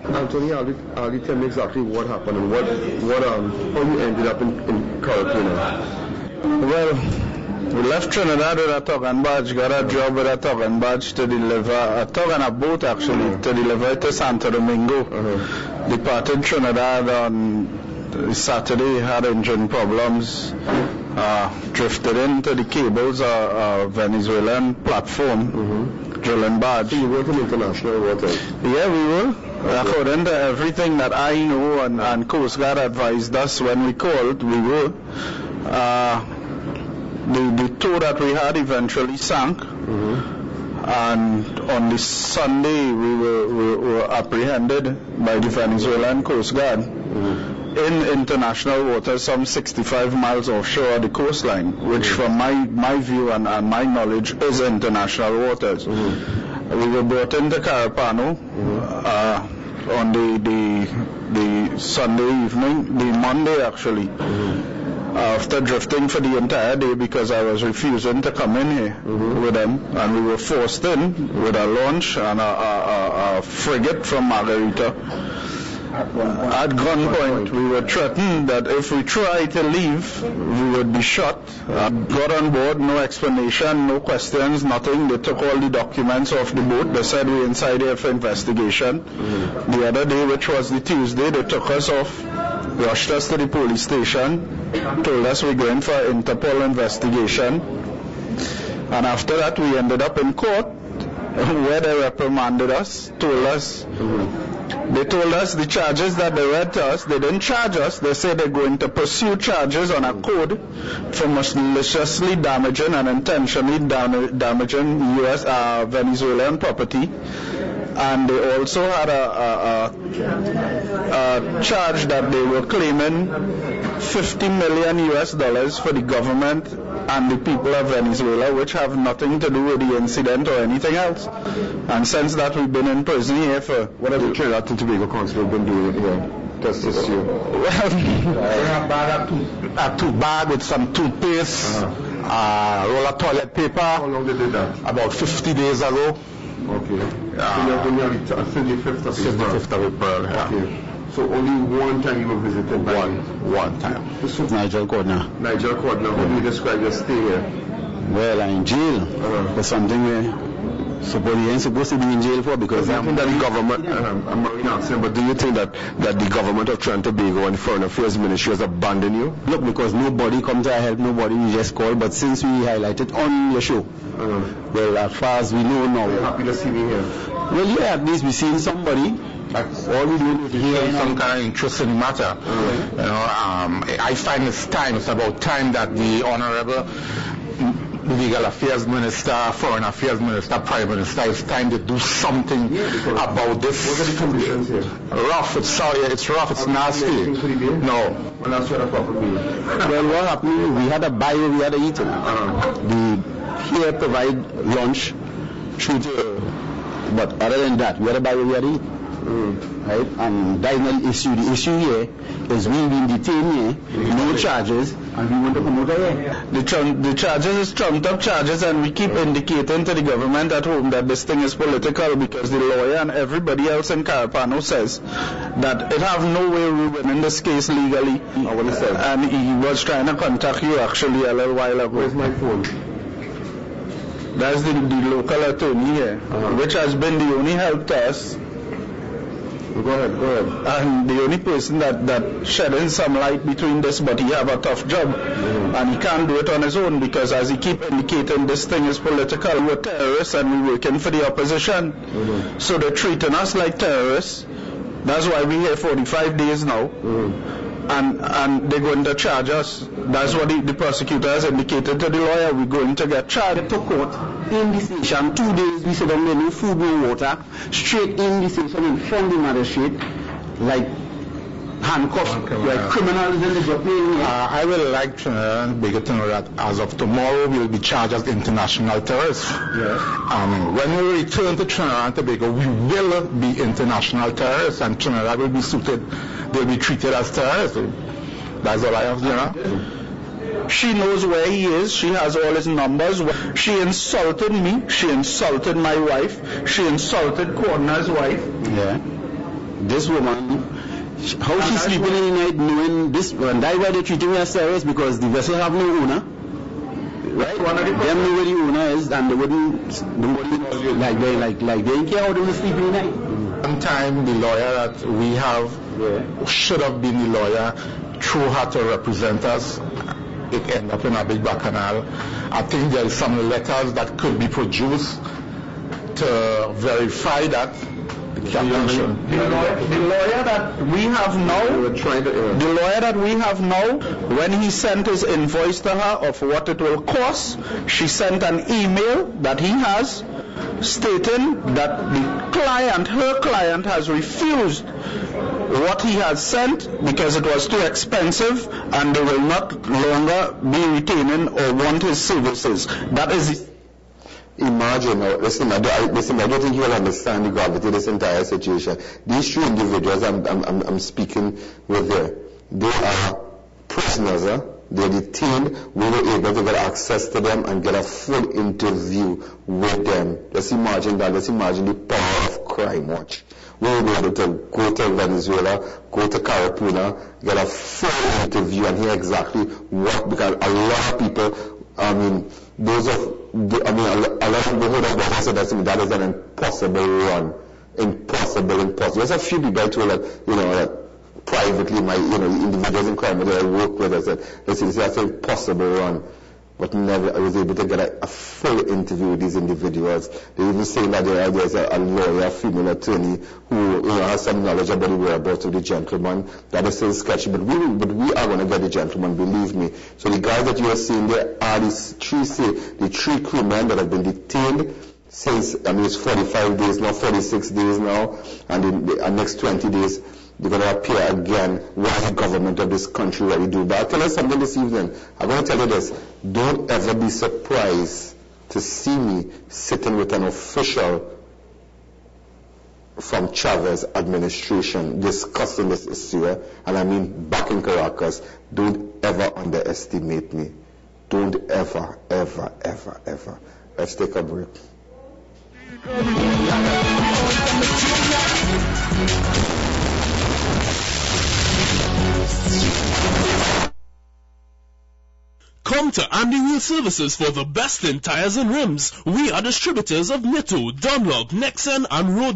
Anthony, I'll tell me exactly what happened and how you ended up in Carolina. Well, we left Trinidad with a tug and barge, got a job with a tug and barge to deliver, a tug and a boat actually, to deliver it to Santo Domingo. Departed Trinidad on Saturday, had engine problems, drifted into the cables of Venezuelan platform, drilling barge. So you work in international waters? Yeah, we will. According to everything that I know and Coast Guard advised us when we called, we were. The tow that we had eventually sank, and on the Sunday we were apprehended by the Venezuelan Coast Guard in international waters, some 65 miles offshore the coastline, which from my view and my knowledge is international waters. We were brought into Carapano on the Sunday evening, the Monday actually, after drifting for the entire day because I was refusing to come in here with them, and we were forced in with a launch and a frigate from Margarita. At gunpoint, we were threatened that if we tried to leave, we would be shot. Got on board, no explanation, no questions, nothing. They took all the documents off the boat. They said we're inside here for investigation. The other day, which was the Tuesday, they took us off, rushed us to the police station, told us we're going for Interpol investigation. And after that, we ended up in court, where they reprimanded us, They told us the charges that they read to us, they didn't charge us. They said they're going to pursue charges on a code for maliciously damaging and intentionally damaging U.S. Venezuelan property. And they also had a charge that they were claiming $50 million US for the government and the people of Venezuela, which have nothing to do with the incident or anything else. And since that, we've been in prison here for... What have the Trinidad and Tobago Council been doing here? Just this year? Well, a two bag with some toothpaste, roll of toilet paper. How long they did that? About 50 days ago. Okay. Since the 5th of April? 5th of April, yeah. Okay. So only one time you were visited? One time. Nigel Cordner. Nigel Cordner, how do you describe your stay here? Well, I'm in jail for something you ain't supposed to be in jail for, because I think that the government, I'm not asking, but do you think that the government of Trinidad and Tobago and the Foreign Affairs Ministry has abandoned you? Look, because nobody comes to help, nobody, we just call, but since we highlighted on your show, well, as far as we know now. You're happy to see me here? Well, yeah, at least we're seeing somebody. All we do is hear some kind of interest in the matter. You know, I find it's about time that the Honorable Legal Affairs Minister, Foreign Affairs Minister, Prime Minister, it's time to do something about this. What are the conditions here? Rough, it's rough, it's nasty. No. Well, what happened, we had a buy, we had a eat. Here provide lunch, but other than that, we had a buy, we had a eat. Right? And that's not the issue. The issue here is we've been detained here, no charges, and we want to come over here. The charges is trumped up charges, and we keep indicating to the government at home that this thing is political, because the lawyer and everybody else in Carapano says that it have no way we win in this case legally. And he was trying to contact you actually a little while ago. Where's my phone? That's the local attorney here, which has been the only help to us. Go ahead. And the only person that shedding some light between this, but he have a tough job, and he can't do it on his own, because as he keep indicating, this thing is political. We're terrorists and we're working for the opposition. So they're treating us like terrorists. That's why we're here 45 days now. And they're going to charge us. That's what the prosecutor has indicated to the lawyer. We're going to get charged. To court in the station, 2 days we sit down there, no food, no water, straight in the station in front of the magistrate, like handcuffed like criminals in the Japan. I will like Trinidad and Tobago to know that as of tomorrow we will be charged as international terrorists. Yes. When we return to Trinidad and Tobago, we will be international terrorists, and Trinidad will be suited. They'll be treated as terrorists. That's all I have, you know. She knows where he is. She has all his numbers. She insulted me. She insulted my wife. She insulted Coroner's wife. Yeah. This woman, how she sleeping in the night knowing this, and that's why they treating her as terrorists, because the vessel have no owner. Right? Them know where the owner is, and they wouldn't, nobody, like they didn't care how they were sleeping in the night. Sometime the lawyer that we have should have been the lawyer through her to represent us. It ended up in a big bacchanal. I think there is some letters that could be produced to verify that. The lawyer that we have now, when he sent his invoice to her of what it will cost, she sent an email that he has stating that her client has refused what he has sent because it was too expensive and they will not longer be retaining or want his services. That is Imagine, listen, I don't think you will understand the gravity of this entire situation. These three individuals I'm speaking with there, they are prisoners, they're detained. We were able to get access to them and get a full interview with them. Let's imagine that. Let's imagine the power of crime. Watch. We will be able to go to Venezuela, go to Carapuna, get a full interview and hear exactly what, because a lot of people, a lot of people who have said that to me, that is an impossible run. Impossible. There's a few people I told that, that privately, my, individuals in crime that I work with, I said, listen, that's an impossible run. But never, I was able to get a full interview with these individuals. They even saying that there's a lawyer, a female attorney, who has some knowledge about the whereabouts of the gentleman. That is still sketchy, but we are going to get the gentleman, believe me. So the guys that you are seeing there are the three crewmen that have been detained since, it's 45 days now, 46 days now, and in the next 20 days, they're going to appear again. What the government of this country really do? But I'll tell you something this evening. I'm going to tell you this. Don't ever be surprised to see me sitting with an official from Chavez administration discussing this issue. And I mean back in Caracas. Don't ever underestimate me. Don't ever, ever, ever, ever. Let's take a break. Come to Andy Wheel Services for the best in tires and rims. We are distributors of Nitto, Dunlop, Nexen and Road.